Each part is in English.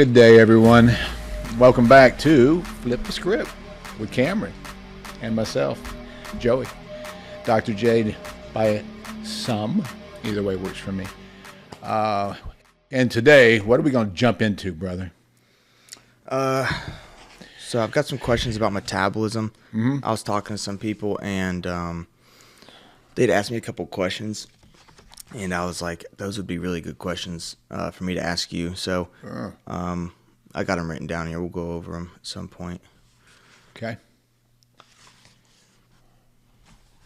Good day, everyone. Welcome back to Flip the Script with Cameron and myself, Joey. Dr. J by some. Either way works for me. And today, what are we going to jump into, brother? So I've got some questions about metabolism. I was talking to some people, and they'd asked me a couple questions, and I was like, those would be really good questions for me to ask you. So I got them written down here. We'll go over them at some point. Okay.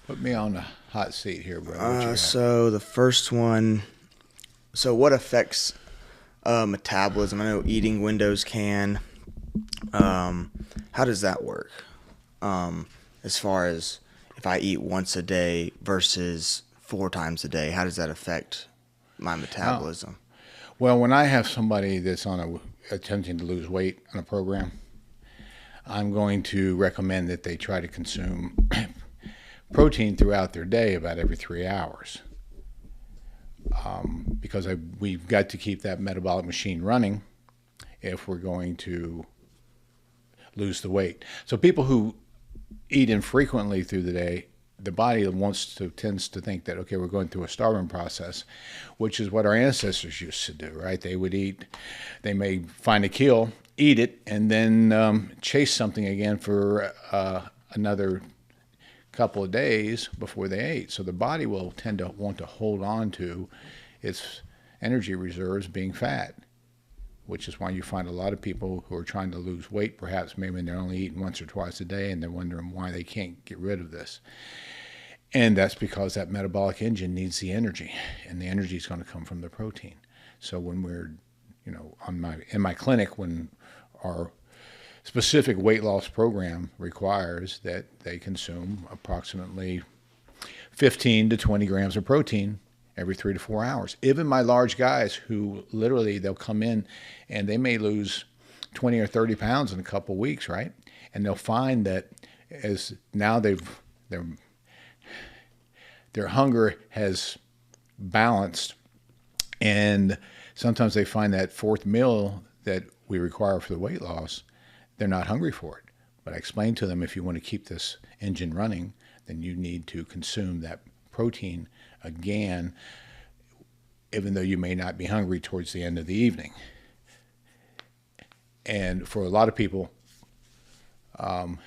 Put me on the hot seat here, brother. So the first one, what affects metabolism? I know eating windows can. How does that work? As far as if I eat once a day versus 4 times a day, how does that affect my metabolism? Well, when I have somebody that's attempting to lose weight on a program, I'm going to recommend that they try to consume protein throughout their day about every 3 hours. Because we've got to keep that metabolic machine running if we're going to lose the weight. So people who eat infrequently through the day, the body tends to think that, okay, we're going through a starving process, which is what our ancestors used to do, right? They would eat, they may find a kill, eat it, and then chase something again for another couple of days before they ate. So the body will tend to want to hold on to its energy reserves being fat, which is why you find a lot of people who are trying to lose weight, perhaps maybe they're only eating once or twice a day, and they're wondering why they can't get rid of this. And that's because that metabolic engine needs the energy, and the energy is going to come from the protein. So when we're, in my clinic, when our specific weight loss program requires that they consume approximately 15 to 20 grams of protein every 3 to 4 hours. Even my large guys who literally they'll come in and they may lose 20 or 30 pounds in a couple of weeks, right? And they'll find that as now their hunger has balanced, and sometimes they find that fourth meal that we require for the weight loss, they're not hungry for it. But I explained to them, if you want to keep this engine running, then you need to consume that protein again, even though you may not be hungry towards the end of the evening. And for a lot of people, the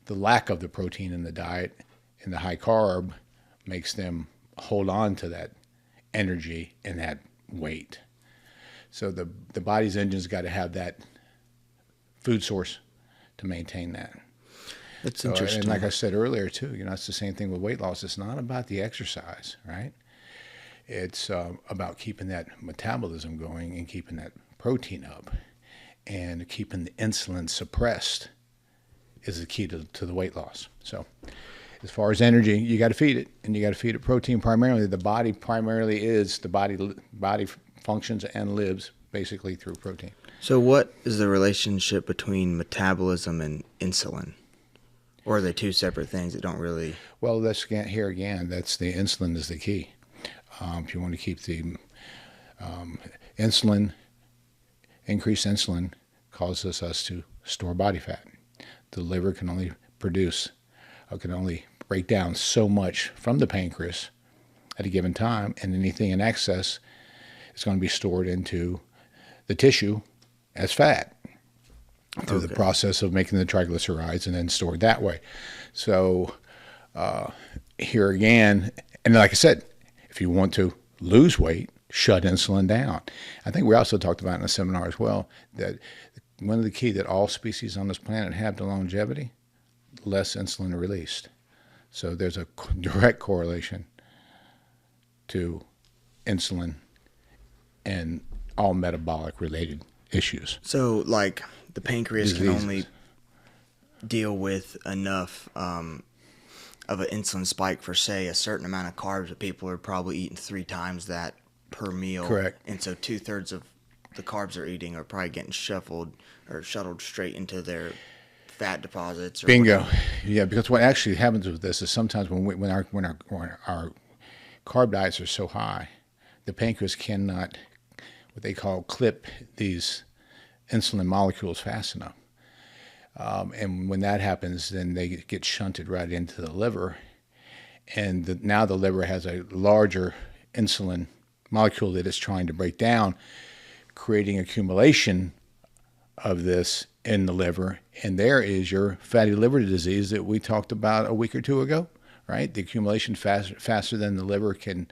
lack of the protein in the diet and the high carb makes them hold on to that energy and that weight. So the body's engine's got to have that food source to maintain that. That's interesting. And like I said earlier, too, it's the same thing with weight loss. It's not about the exercise, right? It's about keeping that metabolism going and keeping that protein up, and keeping the insulin suppressed is the key to the weight loss. So as far as energy, you got to feed it, and you got to feed it protein primarily. The body primarily is the body functions and lives basically through protein. So what is the relationship between metabolism and insulin? Or are they two separate things that don't really... Well, that's here again. That's the insulin is the key. If you want to keep the insulin, increased insulin causes us to store body fat. The liver can only break down so much from the pancreas at a given time, and anything in excess is going to be stored into the tissue as fat through the process of making the triglycerides and then stored that way. So here again, and like I said, if you want to lose weight, shut insulin down. I think we also talked about in a seminar as well that one of the key that all species on this planet have to longevity, less insulin released. So there's a direct correlation to insulin and all metabolic related issues. So like the pancreas Diseases. can only deal with enough of an insulin spike for, say, a certain amount of carbs, but people are probably eating 3 times that per meal. Correct. And so 2/3 of the carbs they're eating are probably getting shuttled straight into their fat deposits. Or Bingo. whatever. Yeah, because what actually happens with this is sometimes when our carb diets are so high, the pancreas cannot, what they call clip these insulin molecules fast enough. And when that happens, then they get shunted right into the liver. And now the liver has a larger insulin molecule that it's trying to break down, creating accumulation of this in the liver. And there is your fatty liver disease that we talked about a week or two ago, right? The accumulation faster than the liver can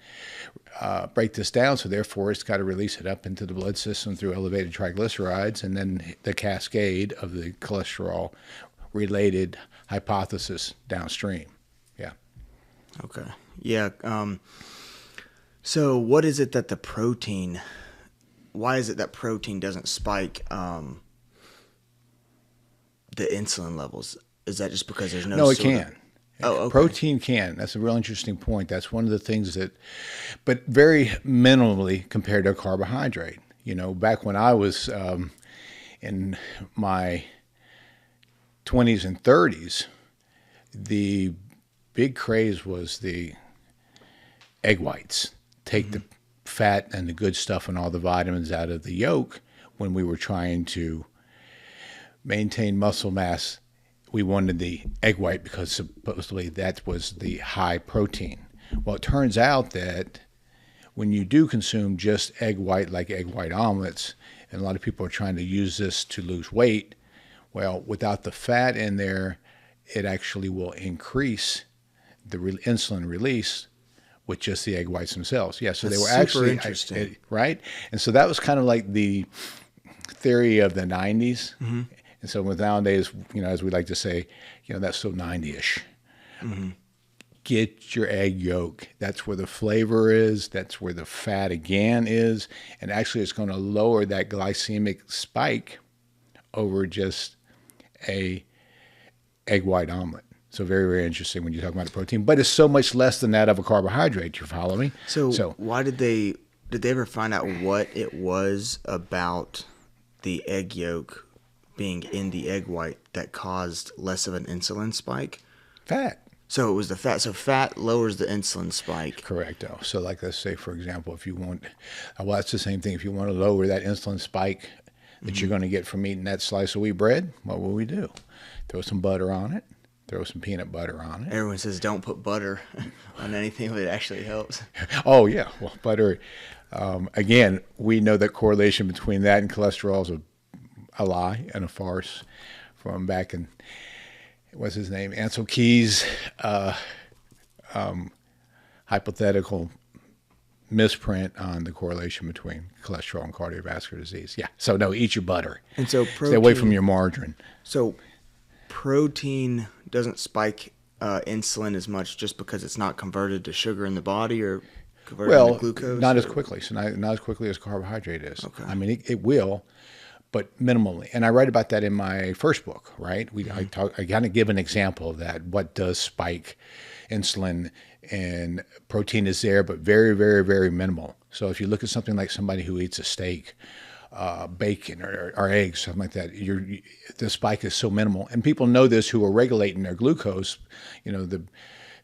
break this down. So therefore, it's got to release it up into the blood system through elevated triglycerides, and then the cascade of the cholesterol-related hypothesis downstream. Yeah. Okay. Yeah. So what is it that the protein? Why is it that protein doesn't spike the insulin levels? Is that just because there's no? No, it can. Oh, okay. Protein can. That's a real interesting point. That's one of the things that, but very minimally compared to a carbohydrate. You know, back when I was in my 20s and 30s, the big craze was the egg whites. Take the fat and the good stuff and all the vitamins out of the yolk when we were trying to maintain muscle mass. We wanted the egg white because supposedly that was the high protein. Well, it turns out that when you do consume just egg white, like egg white omelets, and a lot of people are trying to use this to lose weight, well, without the fat in there, it actually will increase the insulin release with just the egg whites themselves. Yeah, so That's they were super actually interesting. right, and so that was kind of like the theory of the 90s. Mm-hmm. And so with nowadays, you know, as we like to say, you know, that's so 90-ish. Mm-hmm. Get your egg yolk. That's where the flavor is. That's where the fat again is. And actually it's going to lower that glycemic spike over just a egg white omelet. So very, very interesting when you talk about the protein. But it's so much less than that of a carbohydrate. You follow me? So why did they ever find out what it was about the egg yolk being in the egg white that caused less of an insulin spike? Fat. So it was the fat. So fat lowers the insulin spike. Correcto. So like let's say, for example, if you want, well, that's the same thing. If you want to lower that insulin spike that you're going to get from eating that slice of wheat bread, what will we do? Throw some butter on it. Throw some peanut butter on it. Everyone says don't put butter on anything, but it actually helps. Oh, yeah. Well, butter, again, we know that correlation between that and cholesterol is a lie and a farce from back in, what's his name, Ansel Keys' hypothetical misprint on the correlation between cholesterol and cardiovascular disease. Yeah. So no, eat your butter. And so protein, stay away from your margarine. So protein doesn't spike insulin as much just because it's not converted to sugar in the body or converted to glucose? Not as quickly. So not as quickly as carbohydrate is. Okay. I mean, it will, but minimally. And I write about that in my first book, right? I kind of give an example of that. What does spike insulin, and protein is there, but very, very, very minimal. So if you look at something like somebody who eats a steak, bacon or eggs, something like that, the spike is so minimal. And people know this who are regulating their glucose. You know, the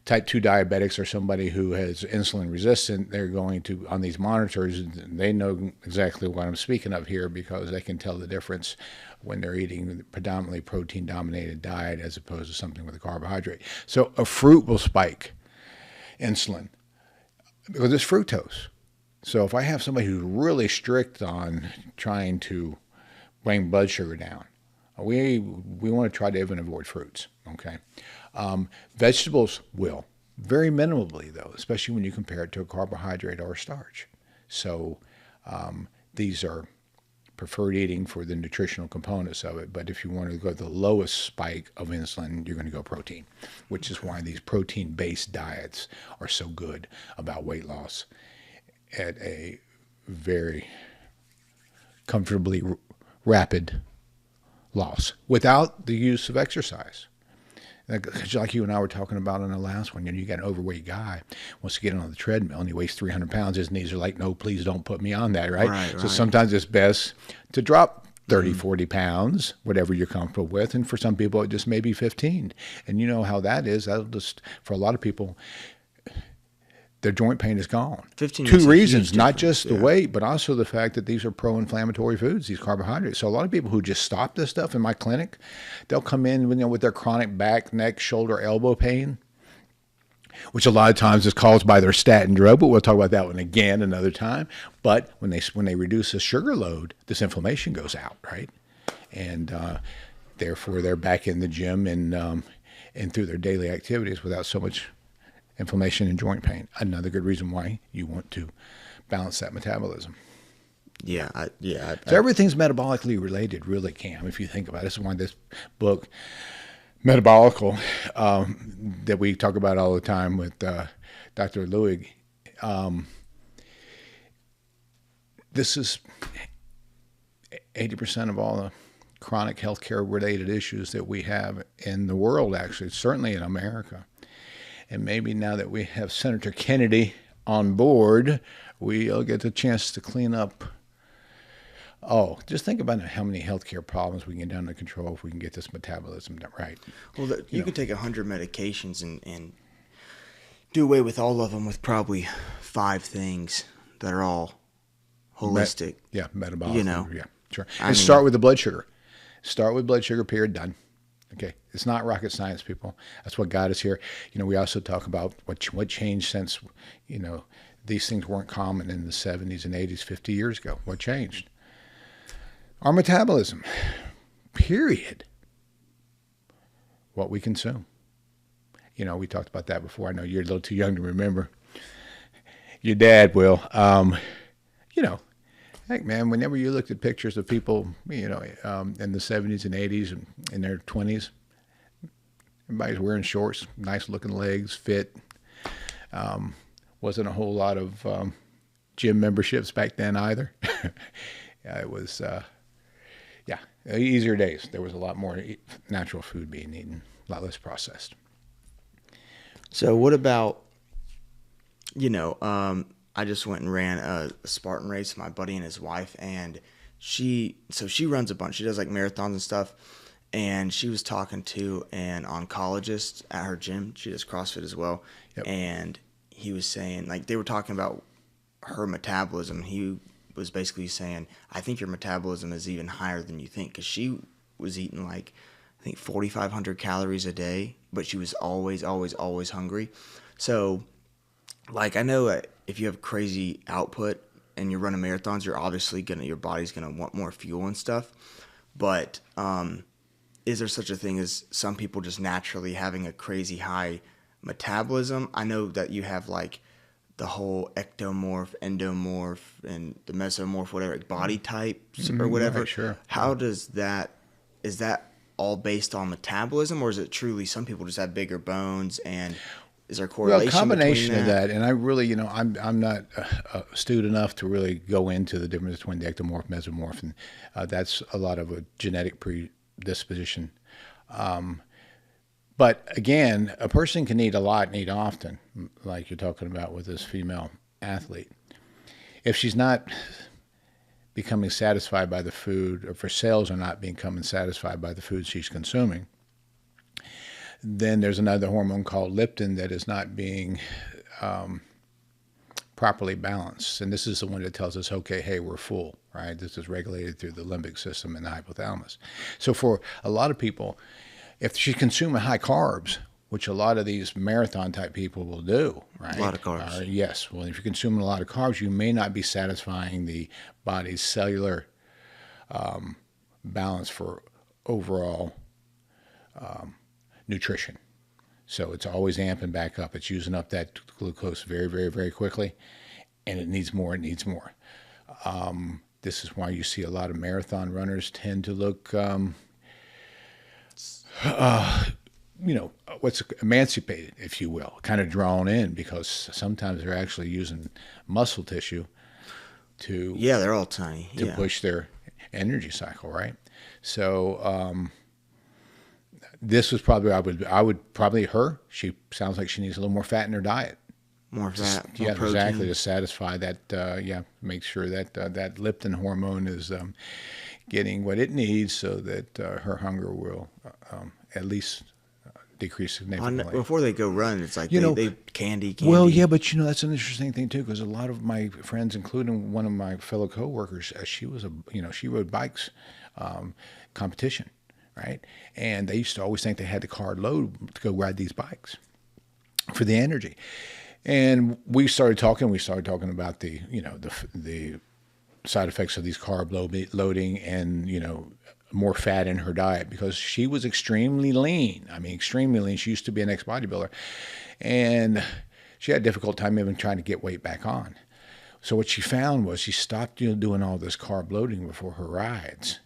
type 2 diabetics or somebody who has insulin resistant, they're going to, on these monitors, they know exactly what I'm speaking of here because they can tell the difference when they're eating a predominantly protein-dominated diet as opposed to something with a carbohydrate. So a fruit will spike insulin because it's fructose. So if I have somebody who's really strict on trying to bring blood sugar down, we want to try to even avoid fruits, okay? Vegetables will, very minimally though, especially when you compare it to a carbohydrate or a starch. So these are preferred eating for the nutritional components of it, but if you want to go to the lowest spike of insulin, you're going to go protein, which is why these protein-based diets are so good about weight loss at a very comfortably rapid loss without the use of exercise. Like you and I were talking about in the last one, you got an overweight guy wants to get on the treadmill and he weighs 300 pounds. His knees are like, no, please don't put me on that, right? So sometimes it's best to drop 30, 40 pounds, whatever you're comfortable with. And for some people, it just may be 15. And you know how that is. That'll just, for a lot of people, their joint pain is gone. 15 Two makes a reasons, huge not difference, just the yeah. weight, but also the fact that these are pro-inflammatory foods, these carbohydrates. So a lot of people who just stop this stuff in my clinic, they'll come in, with their chronic back, neck, shoulder, elbow pain, which a lot of times is caused by their statin drug, but we'll talk about that one again another time. But when they reduce the sugar load, this inflammation goes out, right? And therefore they're back in the gym and through their daily activities without so much inflammation and joint pain. Another good reason why you want to balance that metabolism. Yeah, So everything's metabolically related, really, Cam, if you think about it. This is why this book, Metabolical, that we talk about all the time with Dr. Lewig, this is 80% of all the chronic healthcare related issues that we have in the world, actually, certainly in America. And maybe now that we have Senator Kennedy on board, we'll get the chance to clean up. Oh, just think about how many healthcare problems we can get under control if we can get this metabolism done right. Well, you could take 100 medications and do away with all of them with probably 5 things that are all holistic. Metabolic. Yeah, sure. Start with the blood sugar. Start with blood sugar, period, done. Okay, it's not rocket science, people. That's what got us here. We also talk about what changed since, these things weren't common in the 70s and 80s, 50 years ago. What changed? Our metabolism, period. What we consume. We talked about that before. I know you're a little too young to remember. Your dad will. Heck, man, whenever you looked at pictures of people, in the 70s and 80s and in their 20s, everybody's wearing shorts, nice looking legs, fit. Wasn't a whole lot of gym memberships back then either. It was, easier days. There was a lot more natural food being eaten, a lot less processed. So what about, I just went and ran a Spartan race with my buddy and his wife, and she runs a bunch. She does like marathons and stuff, and she was talking to an oncologist at her gym. She does CrossFit as well. Yep. And he was saying, like, they were talking about her metabolism. He was basically saying, I think your metabolism is even higher than you think, because she was eating like, I think 4,500 calories a day, but she was always, always, always hungry. So, like, I know that if you have crazy output and you're running marathons, you're obviously your body's gonna want more fuel and stuff. But is there such a thing as some people just naturally having a crazy high metabolism? I know that you have like the whole ectomorph, endomorph, and the mesomorph, whatever, body types or whatever. Right, sure. How does that, is that all based on metabolism, or is it truly some people just have bigger bones, and is there a correlation? Well, a combination between of that, and I really, I'm not astute enough to really go into the difference between the ectomorph, mesomorph, and that's a lot of a genetic predisposition. But again, a person can eat a lot and eat often, like you're talking about with this female athlete. If she's not becoming satisfied by the food, or if her cells are not becoming satisfied by the food she's consuming, then there's another hormone called leptin that is not being properly balanced. And this is the one that tells us, okay, hey, we're full, right? This is regulated through the limbic system and the hypothalamus. So for a lot of people, if she's consuming high carbs, which a lot of these marathon type people will do, right? A lot of carbs. Yes. Well, if you're consuming a lot of carbs, you may not be satisfying the body's cellular balance for overall nutrition. So it's always amping back up. It's using up that glucose very, very, very quickly, and it needs more. It needs more. This is why you see a lot of marathon runners tend to look what's emancipated, if you will, kind of drawn in, because sometimes they're actually using muscle tissue to they're all tiny to push their energy cycle, right? So this was probably I would probably her. She sounds like she needs a little more fat in her diet. More fat, more protein. Exactly, to satisfy that. Make sure that that leptin hormone is getting what it needs, so that her hunger will at least decrease On, significantly. before they go run, it's like You know, they candy. Well, yeah, but that's an interesting thing too, because a lot of my friends, including one of my fellow coworkers, she was she rode bikes, competition, right? And they used to always think they had to card load to go ride these bikes for the energy. And we started talking. We started talking about the side effects of these carb loading and more fat in her diet, because she was extremely lean. I mean, extremely lean. She used to be an ex-bodybuilder, and she had a difficult time even trying to get weight back on. So what she found was she stopped doing all this carb loading before her rides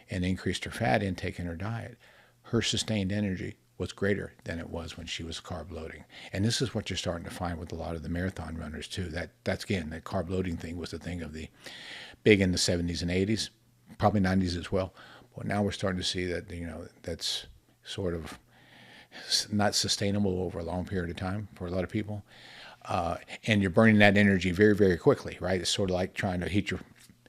and increased her fat intake in her diet. Her sustained energy was greater than it was when she was carb loading. And this is what you're starting to find with a lot of the marathon runners too. That's again, the carb loading thing was the thing of the big in the 70s and 80s, probably 90s as well. But now we're starting to see that that's sort of not sustainable over a long period of time for a lot of people. And you're burning that energy very, very quickly, right? It's sort of like trying to heat your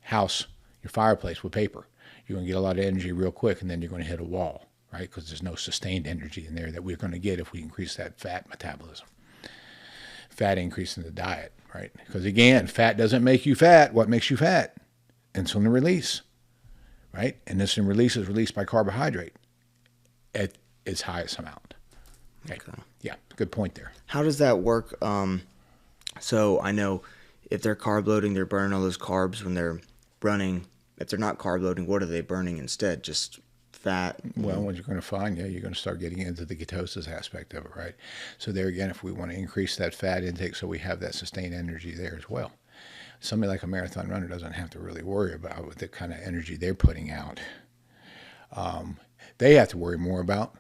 house, your fireplace with paper. You're going to get a lot of energy real quick, and then you're going to hit a wall, right? Because there's no sustained energy in there that we're going to get if we increase that fat metabolism. Fat increase in the diet, right? Because again, fat doesn't make you fat. What makes you fat? Insulin release, right? And insulin release is released by carbohydrate at its highest amount. Okay. Yeah, good point there. How does that work? So I know if they're carb loading, they're burning all those carbs when they're running. If they're not carb loading, what are they burning instead? Just fat? Well, what you're going to find, you're going to start getting into the ketosis aspect of it, right? So there again, if we want to increase that fat intake so we have that sustained energy there as well. Somebody like a marathon runner doesn't have to really worry about what the kind of energy they're putting out. They have to worry more about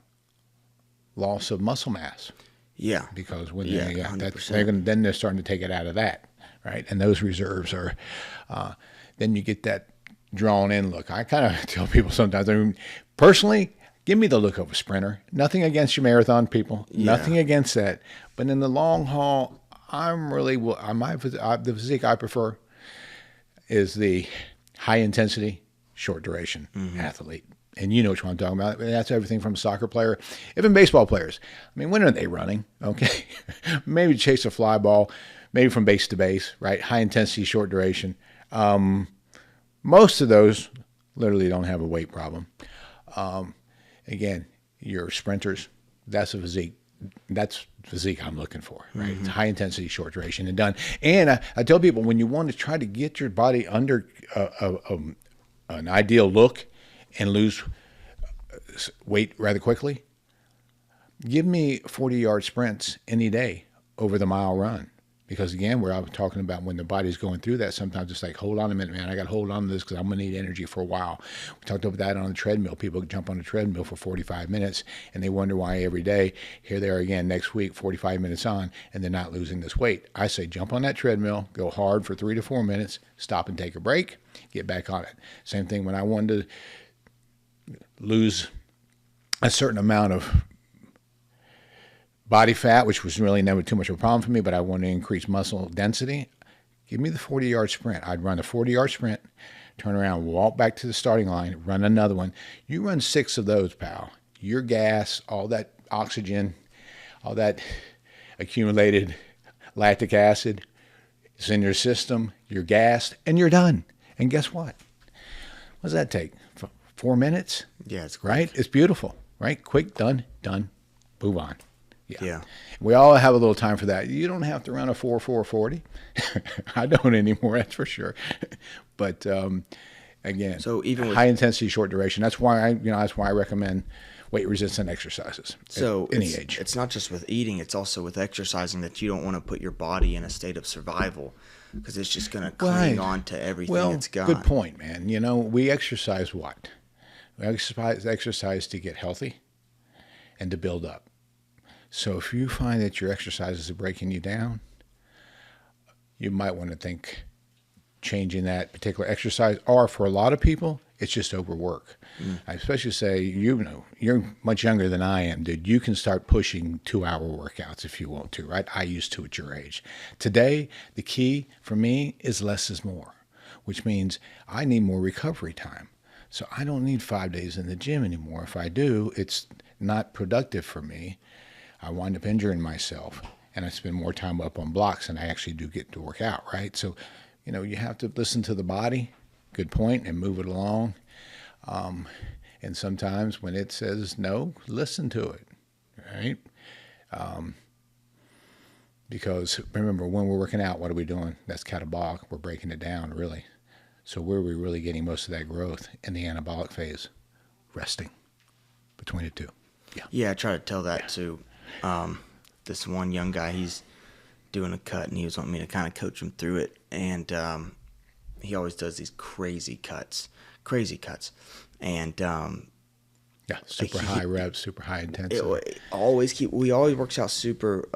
loss of muscle mass. Yeah. Because when then they're starting to take it out of that, right? And those reserves are, then you get that drawn in look. I kind of tell people sometimes, personally, give me the look of a sprinter. Nothing against your marathon people. Yeah. Nothing against that. But in the long haul, the physique I prefer is the high intensity, short duration athlete. And you know what I'm talking about. That's everything from a soccer player, even baseball players. I mean, when are they running? Okay. Maybe chase a fly ball, maybe from base to base, right? High intensity, short duration. Most of those literally don't have a weight problem. Again, your sprinters, that's a physique. That's physique I'm looking for, right? It's high intensity, short duration, and done. And I tell people, when you want to try to get your body under an ideal look and lose weight rather quickly, give me 40-yard sprints any day over the mile run. Because again, we're talking about when the body's going through that, sometimes it's like, hold on a minute, man, I got to hold on to this because I'm going to need energy for a while. We talked about that on the treadmill. People jump on the treadmill for 45 minutes and they wonder why every day, here they are again next week, 45 minutes on, and they're not losing this weight. I say jump on that treadmill, go hard for 3 to 4 minutes, stop and take a break, get back on it. Same thing when I wanted to lose a certain amount of body fat, which was really never too much of a problem for me, but I want to increase muscle density. Give me the 40-yard sprint. I'd run a 40-yard sprint, turn around, walk back to the starting line, run another one. You run 6 of those, pal. Your gas, all that oxygen, all that accumulated lactic acid is in your system. You're gassed, and you're done. And guess what? What does that take? 4 minutes? Yeah, it's quick. Right? It's beautiful, right? Quick, done, move on. Yeah. We all have a little time for that. You don't have to run a 4:40. I don't anymore, that's for sure. But again, so even with high intensity, short duration. That's why I recommend weight resistant exercises. So at any age. It's not just with eating; it's also with exercising that you don't want to put your body in a state of survival because it's just going to cling on to everything it's got. Good point, man. We exercise what? We exercise to get healthy and to build up. So if you find that your exercises are breaking you down, you might want to think changing that particular exercise. Or for a lot of people, it's just overwork. I especially say, you're much younger than I am, dude. You can start pushing 2-hour workouts if you want to, right? I used to at your age. Today, the key for me is less is more, which means I need more recovery time. So I don't need 5 days in the gym anymore. If I do, it's not productive for me. I wind up injuring myself, and I spend more time up on blocks than I actually do get to work out, right? So, you have to listen to the body, good point, and move it along. And sometimes when it says no, listen to it, right? Because remember, when we're working out, what are we doing? That's catabolic. We're breaking it down, really. So where are we really getting most of that growth? In the anabolic phase, resting between the two. Yeah, I try to tell that to this one young guy. He's doing a cut, and he was wanting me to kind of coach him through it. And he always does these crazy cuts. And super high reps, super high intensity. We always works out super.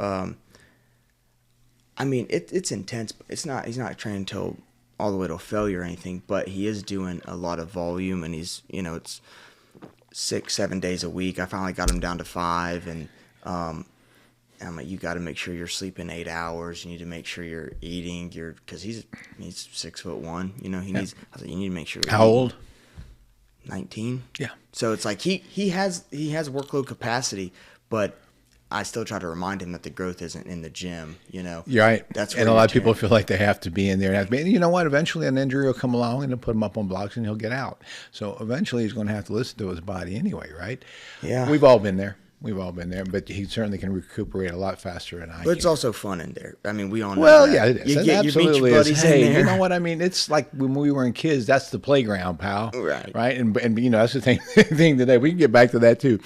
I mean, it's intense. But he's not training until all the way to failure or anything. But he is doing a lot of volume, and he's it's 6-7 days a week. I finally got him down to 5, and I'm like, you got to make sure you're sleeping 8 hours. You need to make sure you're eating. Because he's 6'1". He needs. I was like, you need to make sure. How old? 19. Yeah. So it's like he has workload capacity, but I still try to remind him that the growth isn't in the gym. You're right. And a lot of people feel like they have to be in there. And you know what? Eventually an injury will come along and they'll put him up on blocks and he'll get out. So eventually he's going to have to listen to his body anyway, right? Yeah. We've all been there. But he certainly can recuperate a lot faster than I can. But it's also fun in there. I mean, we all know Well, that. yeah, it is. You It get absolutely your is. buddies Hey, in there. you know what I mean? It's like when we were in kids, that's the playground, pal. Right. And that's the thing today. We can get back to that too.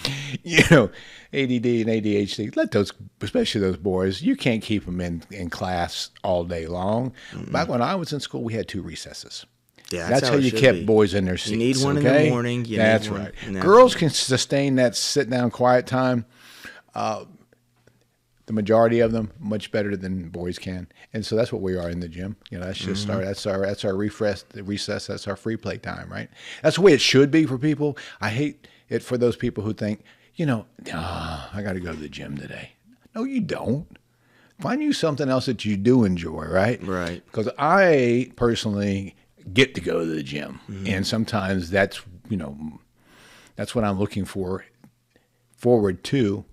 ADD and ADHD, let those, especially those boys, you can't keep them in class all day long. Mm-hmm. Back when I was in school, we had 2 recesses. Yeah, that's how you kept boys in their seats. You need one in the morning. That's right. Girls can sustain that sit down quiet time. The majority of them much better than boys can, and so that's what we are in the gym. That's just that's our recess. That's our free play time, right? That's the way it should be for people. I hate it for those people who think, I got to go to the gym today. No, you don't. Find you something else that you do enjoy, right? Right. Because I personally get to go to the gym, and sometimes that's what I'm looking forward to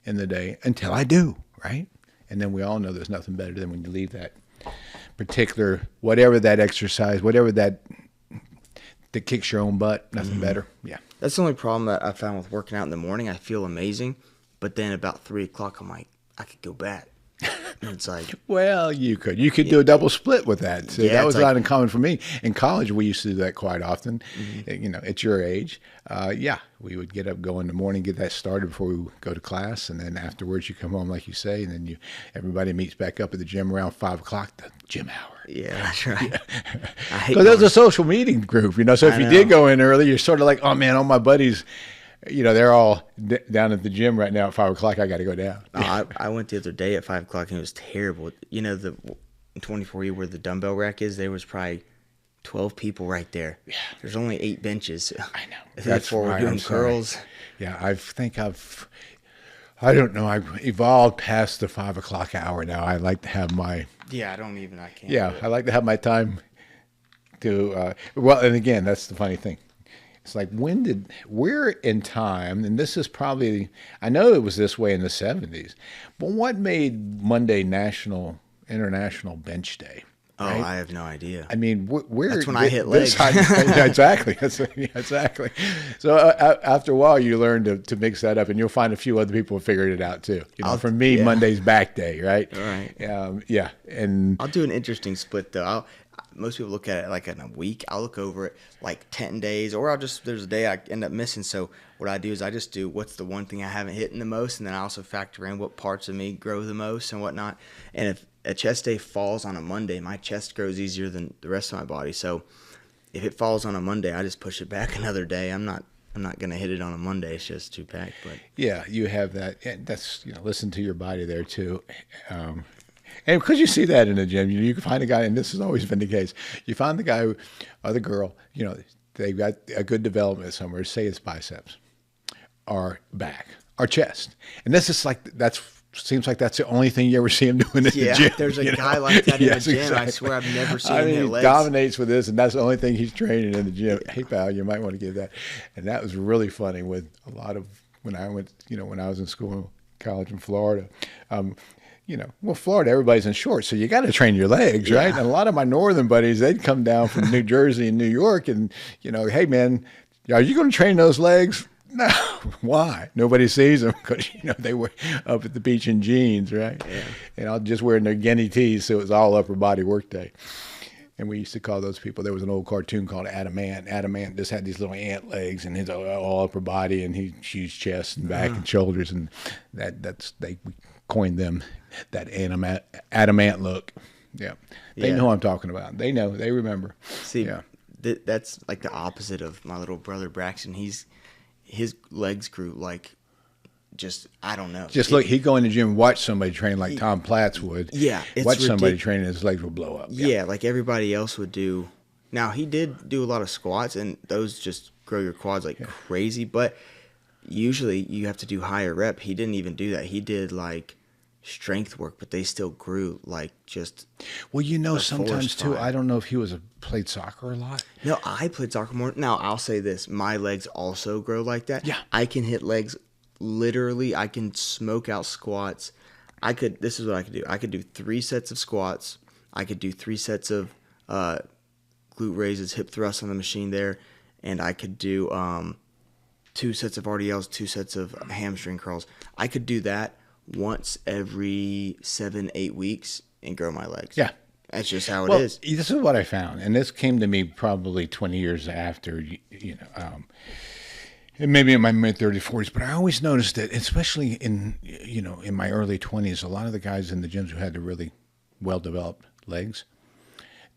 in the day until I do, right? And then we all know there's nothing better than when you leave that particular, whatever that exercise, whatever that kicks your own butt, nothing better. Yeah. That's the only problem that I found with working out in the morning. I feel amazing, but then about 3 o'clock, I'm like, I could go back. And it's like, well, you could do a double split with that. So that was not uncommon for me. In college, we used to do that quite often. At your age, we would get up, go in the morning, get that started before we go to class, and then afterwards you come home, like you say, and then everybody meets back up at the gym around 5 o'clock, the gym hour. Yeah, that's right. Because there's a social meeting group, So if you did go in early, you're sort of like, oh man, all my buddies. They're all down at the gym right now at 5 o'clock. I got to go down. I went the other day at 5 o'clock and it was terrible. The 24E where the dumbbell rack is, there was probably 12 people right there. Yeah. There's only 8 benches. I know. That's why we're doing curls. Yeah, I don't know. I've evolved past the 5 o'clock hour now. I like to have my. Yeah, I can't. Yeah, I like to have my time to. And again, that's the funny thing. It's like, we're in time, and this is probably, I know it was this way in the 70s, but what made Monday International Bench Day? Right? Oh, I have no idea. I mean, that's when I hit legs. Exactly. Exactly. So after a while, you learn to mix that up, and you'll find a few other people have figured it out too. For me, Monday's back day, right? Right. Yeah. And I'll do an interesting split though. Most people look at it like in a week. I'll look over it like 10 days, or there's a day I end up missing. So what I do is I just do what's the one thing I haven't hit in the most, and then I also factor in what parts of me grow the most and whatnot. And if a chest day falls on a Monday, my chest grows easier than the rest of my body. So if it falls on a Monday, I just push it back another day. I'm not going to hit it on a Monday. It's just too packed. But yeah, you have that. That's, listen to your body there too. And because you see that in the gym, you can find a guy, and this has always been the case. You find the guy or the girl, they've got a good development somewhere. Say it's biceps, or back, or chest, and this is seems like that's the only thing you ever see him doing in the gym. Yeah, there's a guy like that in the gym. Exactly. I swear I've never seen him hit legs. He dominates with this, and that's the only thing he's training in the gym. Hey, pal, you might want to give that. And that was really funny with a lot of when I went, when I was in school, college in Florida. Well, Florida, everybody's in shorts, so you got to train your legs, right? Yeah. And a lot of my northern buddies, they'd come down from New Jersey and New York, and hey man, are you going to train those legs? No. Why? Nobody sees them because they were up at the beach in jeans, right? Yeah. And I was just wearing their guinea tees, so it was all upper body work day. And we used to call those people. There was an old cartoon called Adamant. Adamant just had these little ant legs and his all upper body and his huge chest and back and shoulders, and we coined them that adamant look. Yeah, they know what I'm talking about. They know. They remember. See, yeah. That's like the opposite of my little brother Braxton. His legs grew like, just I don't know. Just look, he'd go in the gym and watch somebody train like Tom Platz would. Yeah, it's watch somebody train and his legs would blow up. Yeah, like everybody else would do. Now he did do a lot of squats, and those just grow your quads like crazy. But usually you have to do higher rep. He didn't even do that. He did like strength work, but they still grew like just. Well, sometimes too. I don't know if he played soccer a lot. No, I played soccer more. Now I'll say this: my legs also grow like that. Yeah, I can hit legs. Literally, I can smoke out squats. This is what I could do. I could do 3 sets of squats. I could do 3 sets of glute raises, hip thrusts on the machine there, and I could do 2 sets of RDLs, 2 sets of hamstring curls. I could do that once every 7-8 weeks and grow my legs. Yeah. That's just how it is. This is what I found, and this came to me probably 20 years after, and maybe in my mid-30s, 40s, but I always noticed that, especially in my early 20s, a lot of the guys in the gyms who had the really well-developed legs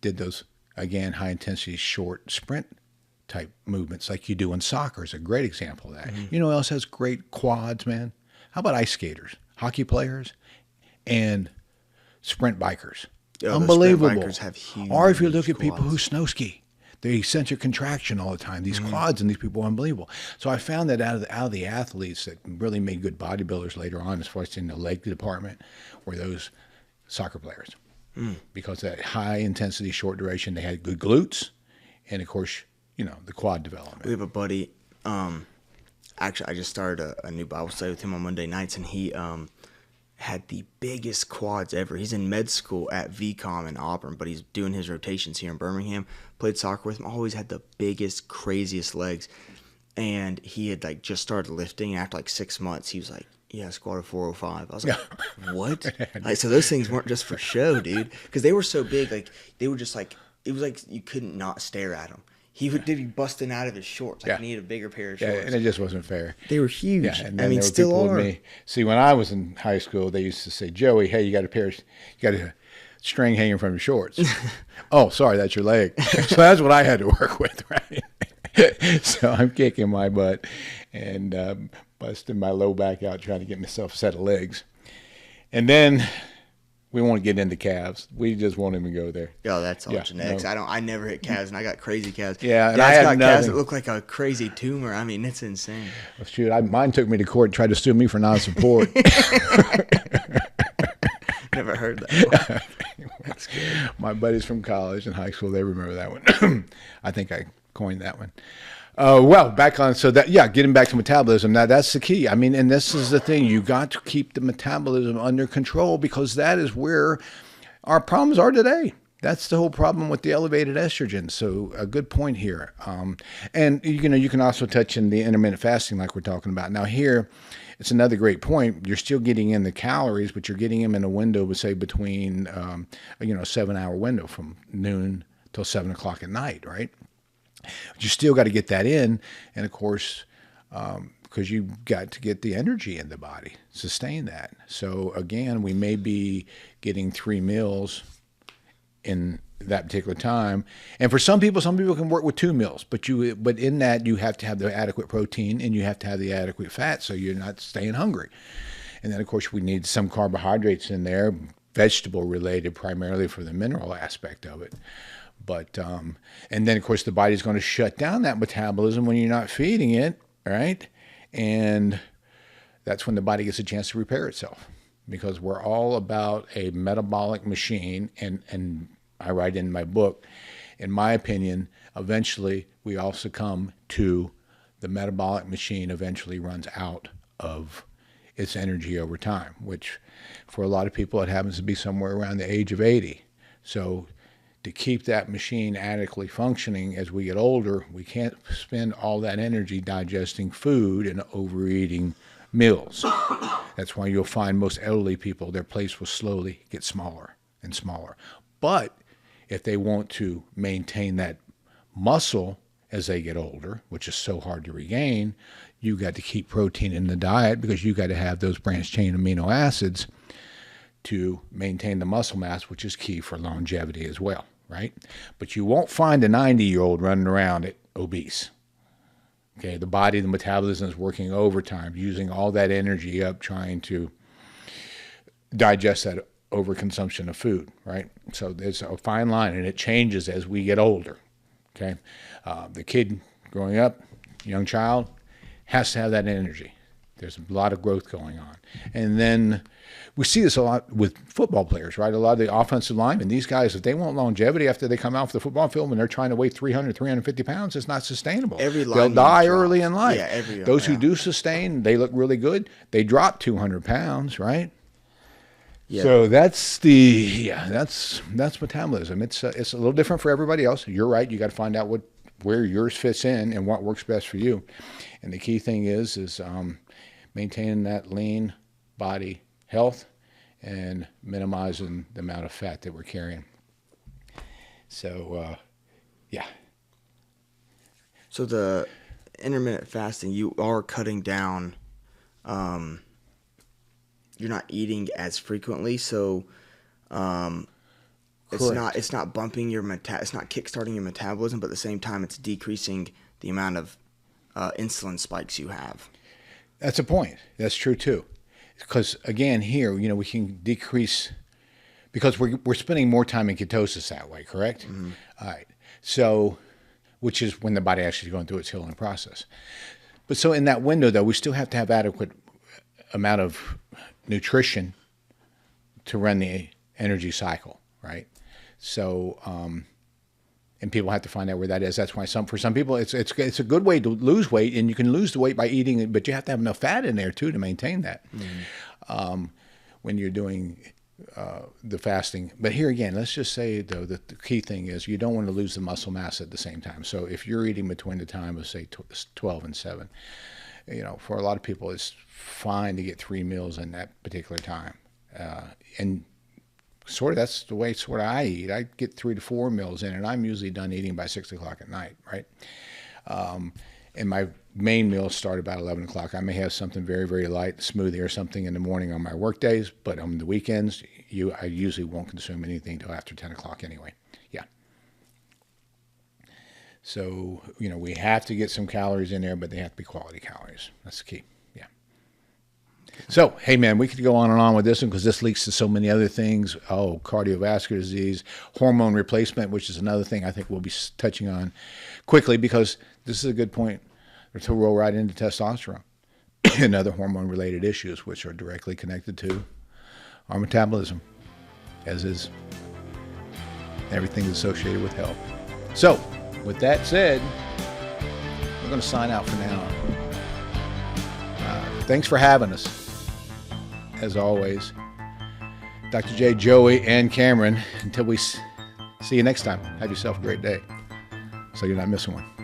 did those, again, high-intensity, short sprint type movements like you do in soccer is a great example of that. Mm-hmm. You know who else has great quads, man? How about ice skaters, hockey players, and sprint bikers? Unbelievable. Sprint bikers have huge or if you look at quads. people who snow ski, the eccentric contraction all the time. These quads and these people are unbelievable. So I found that out of the athletes that really made good bodybuilders later on, as far as in the leg department, were those soccer players. Because that high intensity, short duration, they had good glutes, and of course, the quad development. We have a buddy. Actually, I just started a new Bible study with him on Monday nights, and he had the biggest quads ever. He's in med school at VCOM in Auburn, but he's doing his rotations here in Birmingham. Played soccer with him. Always had the biggest, craziest legs. And he had like just started lifting. After like 6 months, he was like, "Yeah, I squatted 405." I was like, "What?" Like, so those things weren't just for show, dude. Because they were so big, like they were just like it was like you couldn't not stare at them. He would be busting out of his shorts. Like, he needed a bigger pair of shorts. Yeah, and it just wasn't fair. They were huge. Yeah, and I mean, still people are. with me. See, when I was in high school, they used to say, "Joey, hey, you got a string hanging from your shorts." Oh, sorry, that's your leg. So that's what I had to work with, right? So I'm kicking my butt and busting my low back out trying to get myself a set of legs. And then we won't get into calves. We just won't even go there. Yo, that's all genetics. No. I never hit calves, and I got crazy calves. Yeah, and Dad's I got had calves nothing. that look like a crazy tumor. I mean, it's insane. Well, shoot, mine took me to court and tried to sue me for non-support. Never heard that one. That's good. My buddies from college and high school, they remember that one. I think I coined that one. Well, back on, getting back to metabolism. Now, that's the key. I mean, and this is the thing. You got to keep the metabolism under control because that is where our problems are today. That's the whole problem with the elevated estrogen. So a good point here. And, you can also touch in the intermittent fasting like we're talking about. Now, here, it's another great point. You're still getting in the calories, but you're getting them in a window, say, between, a 7-hour window from noon till 7 o'clock at night, right? But you still got to get that in, and of course, because you've got to get the energy in the body, sustain that. So again, we may be getting 3 meals in that particular time, and for some people can work with 2 meals. But in that, you have to have the adequate protein and you have to have the adequate fat, so you're not staying hungry. And then, of course, we need some carbohydrates in there, vegetable related, primarily for the mineral aspect of it. But and then, of course, the body's going to shut down that metabolism when you're not feeding it, right? And that's when the body gets a chance to repair itself, because we're all about a metabolic machine. And I write in my book, in my opinion, eventually we all succumb to the metabolic machine eventually runs out of its energy over time, which for a lot of people it happens to be somewhere around the age of 80. So to keep that machine adequately functioning as we get older, we can't spend all that energy digesting food and overeating meals. That's why you'll find most elderly people, their plates will slowly get smaller and smaller. But if they want to maintain that muscle as they get older, which is so hard to regain, you got to keep protein in the diet because you got to have those branched chain amino acids to maintain the muscle mass, which is key for longevity as well, right? But you won't find a 90-year-old running around obese. Okay, the body, the metabolism is working overtime, using all that energy up trying to digest that overconsumption of food, right? So there's a fine line, and it changes as we get older. Okay, the kid growing up, young child, has to have that energy. There's a lot of growth going on. And then we see this a lot with football players, right? A lot of the offensive linemen, these guys, if they want longevity after they come off the football field and they're trying to weigh 300, 350 pounds, it's not sustainable. They'll die early in life. Yeah, Those who do sustain, they look really good. They drop 200 pounds, right? Yeah. So that's metabolism. It's a little different for everybody else. You're right. You got to find out where yours fits in and what works best for you. And the key thing is maintaining that lean body health and minimizing the amount of fat that we're carrying. So, yeah. So the intermittent fasting, you are cutting down. You're not eating as frequently, so it's not bumping your it's not kickstarting your metabolism, but at the same time, it's decreasing the amount of insulin spikes you have. That's a point. That's true too, because again, here we can decrease because we're spending more time in ketosis that way. Correct. Mm-hmm. All right. So, which is when the body actually is going through its healing process. But so in that window, though, we still have to have adequate amount of nutrition to run the energy cycle, right? So, and people have to find out where that is. That's why for some people, it's a good way to lose weight, and you can lose the weight by eating it, but you have to have enough fat in there too to maintain that. Mm-hmm. When you're doing the fasting. But here again, let's just say though that the key thing is you don't want to lose the muscle mass at the same time. So if you're eating between the time of say 12 and 7, for a lot of people it's fine to get 3 meals in that particular time, and that's the way I eat. I get 3 to 4 meals in, and I'm usually done eating by 6 o'clock at night, right? And my main meals start about 11 o'clock. I may have something very, very light, smoothie or something in the morning on my work days, but on the weekends, I usually won't consume anything until after 10 o'clock anyway. Yeah. So, we have to get some calories in there, but they have to be quality calories. That's the key. Yeah. So, hey, man, we could go on and on with this one because this leads to so many other things. Oh, cardiovascular disease, hormone replacement, which is another thing I think we'll be touching on quickly because this is a good point to roll right into testosterone and other hormone-related issues, which are directly connected to our metabolism, as is everything associated with health. So, with that said, we're going to sign out for now. Thanks for having us. As always, Dr. J, Joey, and Cameron, until we see you next time, have yourself a great day so you're not missing one.